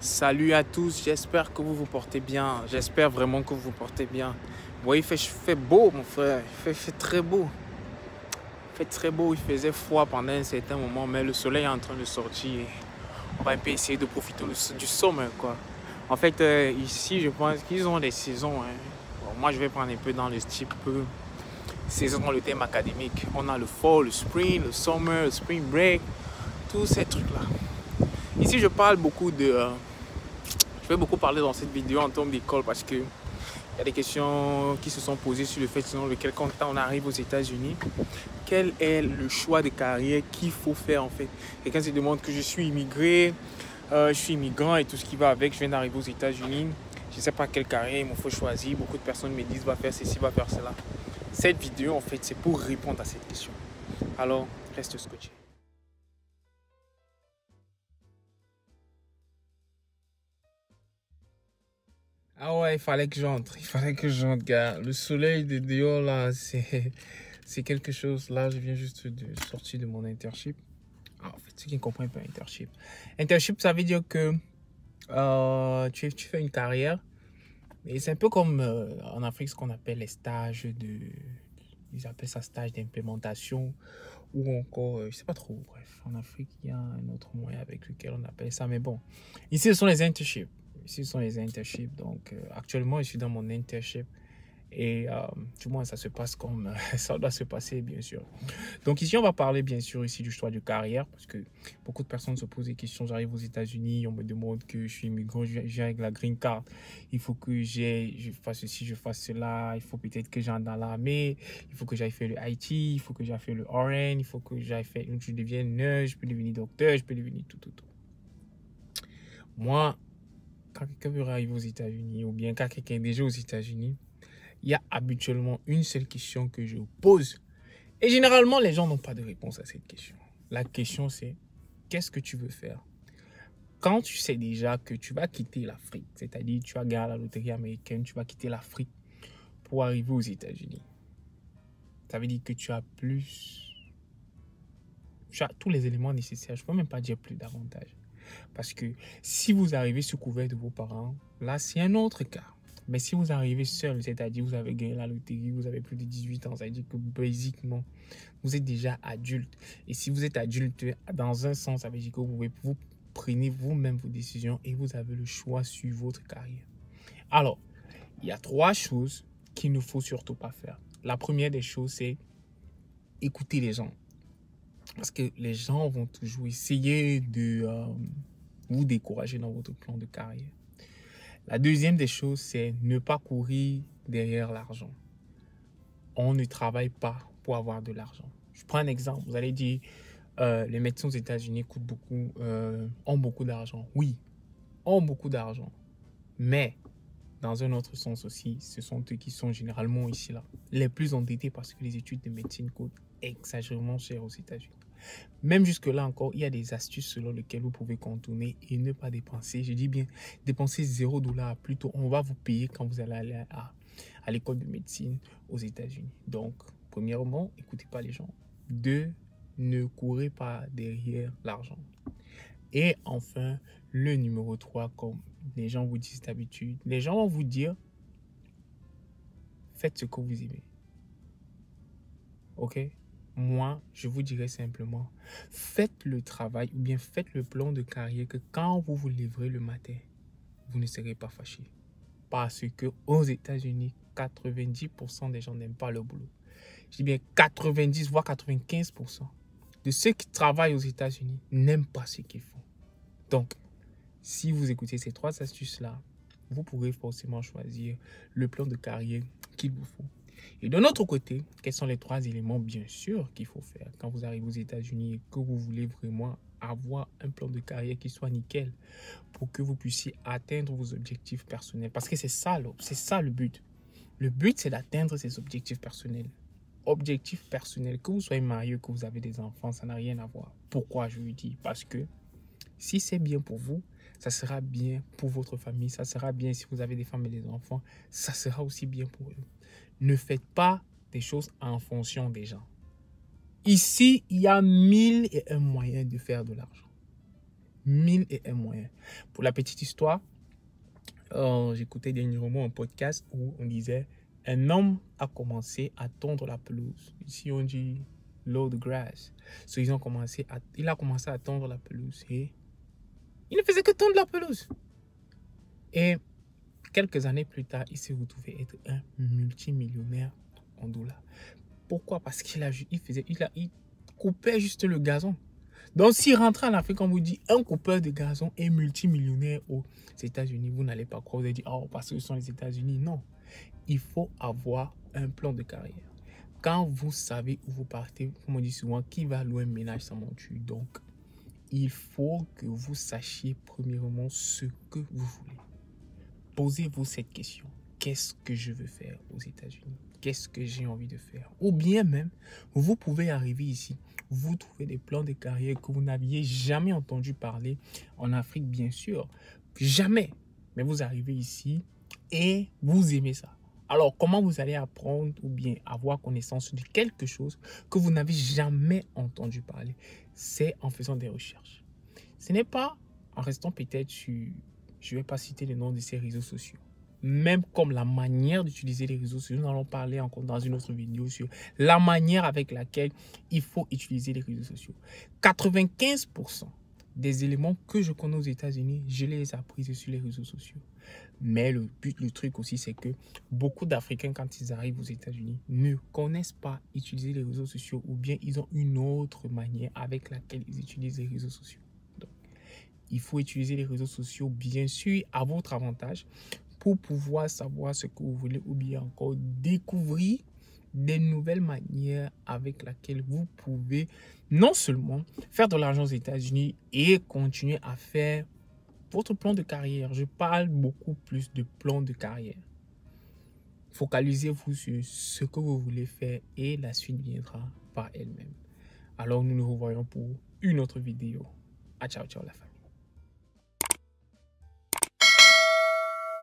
Salut à tous, j'espère que vous vous portez bien. J'espère vraiment que vous vous portez bien. Bon, il fait beau, mon frère. Il fait très beau. Il fait très beau. Il faisait froid pendant un certain moment, mais le soleil est en train de sortir. On va un peu essayer de profiter du sommet, quoi. En fait, ici, je pense qu'ils ont des saisons, hein. Bon, moi, je vais prendre un peu dans le type saison dans le thème académique. On a le fall, le spring, le summer, le spring break, tous ces trucs-là. Ici, je vais beaucoup parler dans cette vidéo en termes d'école parce que il y a des questions qui se sont posées sur le fait selon lequel quand on arrive aux États-Unis, quel est le choix de carrière qu'il faut faire en fait. Quelqu'un se demande que je suis immigré, je suis immigrant et tout ce qui va avec, je viens d'arriver aux États-Unis, je ne sais pas quelle carrière il me faut choisir. Beaucoup de personnes me disent va faire ceci, va faire cela. Cette vidéo en fait c'est pour répondre à cette question. Alors reste scotché. Ah ouais, il fallait que j'entre, gars. Le soleil de dehors, là, c'est quelque chose. Là, je viens juste de sortir de mon internship. Ah, en fait, ceux qui ne comprennent pas internship. Internship, ça veut dire que tu fais une carrière. Et c'est un peu comme en Afrique, ce qu'on appelle les stages de... Ils appellent ça stage d'implémentation. Ou encore, je sais pas trop. Bref, en Afrique, il y a un autre moyen avec lequel on appelle ça. Mais bon, ici, ce sont les internships. Ici, ce sont les internships. Donc, actuellement, je suis dans mon internship. Et du moins, ça se passe comme ça doit se passer, bien sûr. Donc ici, on va parler, bien sûr, ici du choix de carrière. Parce que beaucoup de personnes se posent des questions. J'arrive aux États-Unis, on me demande que je suis immigrant, je viens avec la green card. Il faut que je fasse ceci, je fasse cela. Il faut peut-être que j'entre dans l'armée. Il faut que j'aille faire le IT. Il faut que j'aille faire le RN. Il faut que j'aille faire... Je devienne nurse, je peux devenir docteur, je peux devenir tout. Moi, quand quelqu'un veut arriver aux États-Unis, ou bien quand quelqu'un est déjà aux États-Unis, il y a habituellement une seule question que je pose. Et généralement, les gens n'ont pas de réponse à cette question. La question, c'est qu'est-ce que tu veux faire? Quand tu sais déjà que tu vas quitter l'Afrique, c'est-à-dire tu as gagné la loterie américaine, tu vas quitter l'Afrique pour arriver aux États-Unis. Ça veut dire que tu as tous les éléments nécessaires. Je ne peux même pas dire plus davantage. Parce que si vous arrivez sous couvert de vos parents, là, c'est un autre cas. Mais si vous arrivez seul, c'est-à-dire vous avez gagné la loterie, vous avez plus de 18 ans, ça veut dire que basiquement, vous êtes déjà adulte. Et si vous êtes adulte, dans un sens, ça veut dire que vous prenez vous-même vos décisions et vous avez le choix sur votre carrière. Alors, il y a 3 choses qu'il ne faut surtout pas faire. La première des choses, c'est écouter les gens. Parce que les gens vont toujours essayer de vous décourager dans votre plan de carrière. La deuxième des choses, c'est ne pas courir derrière l'argent. On ne travaille pas pour avoir de l'argent. Je prends un exemple. Vous allez dire, les médecins aux États-Unis ont beaucoup d'argent. Oui, ont beaucoup d'argent. Mais, dans un autre sens aussi, ce sont eux qui sont généralement ici là les plus endettés parce que les études de médecine coûtent exagérément cher aux États-Unis. Même jusque-là encore, il y a des astuces selon lesquelles vous pouvez contourner et ne pas dépenser. Je dis bien, dépenser $0. Plutôt, on va vous payer quand vous allez aller à l'école de médecine aux États-Unis. Donc, premièrement, écoutez pas les gens. 2, ne courez pas derrière l'argent. Et enfin, le numéro 3, comme les gens vous disent d'habitude, les gens vont vous dire, faites ce que vous aimez. Ok? Moi, je vous dirais simplement, faites le travail ou bien faites le plan de carrière que quand vous vous lèverez le matin, vous ne serez pas fâché. Parce que aux États-Unis, 90% des gens n'aiment pas le boulot. Je dis bien 90 voire 95% de ceux qui travaillent aux États-Unis n'aiment pas ce qu'ils font. Donc, si vous écoutez ces 3 astuces-là, vous pourrez forcément choisir le plan de carrière qu'il vous faut. Et de notre côté, quels sont les 3 éléments, bien sûr, qu'il faut faire quand vous arrivez aux États-Unis et que vous voulez vraiment avoir un plan de carrière qui soit nickel pour que vous puissiez atteindre vos objectifs personnels. Parce que c'est ça le but. Le but, c'est d'atteindre ses objectifs personnels. Objectifs personnels, que vous soyez marié, que vous avez des enfants, ça n'a rien à voir. Pourquoi je vous dis? Parce que si c'est bien pour vous, ça sera bien pour votre famille, ça sera bien si vous avez des femmes et des enfants, ça sera aussi bien pour eux. Ne faites pas des choses en fonction des gens. Ici, il y a 1001 moyens de faire de l'argent. 1000 et un moyens. Pour la petite histoire, j'écoutais dernièrement un podcast où on disait un homme a commencé à tondre la pelouse. Ici, on dit low the grass. So, il a commencé à tondre la pelouse et il ne faisait que tondre la pelouse. Et quelques années plus tard, il s'est retrouvé être un multimillionnaire en dollars. Pourquoi? Parce qu'il coupait juste le gazon. Donc, s'il rentre en Afrique, on vous dit un coupeur de gazon est multimillionnaire aux États-Unis, vous n'allez pas croire, vous allez dire, oh, parce que ce sont les États-Unis. Non, il faut avoir un plan de carrière. Quand vous savez où vous partez, comme on dit souvent, qui va louer un ménage sans monture. Donc, il faut que vous sachiez premièrement ce que vous voulez. Posez-vous cette question. Qu'est-ce que je veux faire aux États-Unis? Qu'est-ce que j'ai envie de faire? Ou bien même, vous pouvez arriver ici, vous trouvez des plans de carrière que vous n'aviez jamais entendu parler en Afrique, bien sûr. Jamais. Mais vous arrivez ici et vous aimez ça. Alors, comment vous allez apprendre ou bien avoir connaissance de quelque chose que vous n'avez jamais entendu parler? C'est en faisant des recherches. Ce n'est pas en restant peut-être sur, je ne vais pas citer le nom de ces réseaux sociaux. Même comme la manière d'utiliser les réseaux sociaux, nous allons parler encore dans une autre vidéo sur la manière avec laquelle il faut utiliser les réseaux sociaux. 95% des éléments que je connais aux États-Unis, je les ai appris sur les réseaux sociaux. Mais le truc aussi, c'est que beaucoup d'Africains, quand ils arrivent aux États-Unis, ne connaissent pas utiliser les réseaux sociaux ou bien ils ont une autre manière avec laquelle ils utilisent les réseaux sociaux. Donc, il faut utiliser les réseaux sociaux, bien sûr, à votre avantage pour pouvoir savoir ce que vous voulez ou bien encore découvrir des nouvelles manières avec lesquelles vous pouvez non seulement faire de l'argent aux États-Unis et continuer à faire votre plan de carrière. Je parle beaucoup plus de plan de carrière. Focalisez-vous sur ce que vous voulez faire et la suite viendra par elle-même. Alors nous nous revoyons pour une autre vidéo. Ciao, ciao la famille.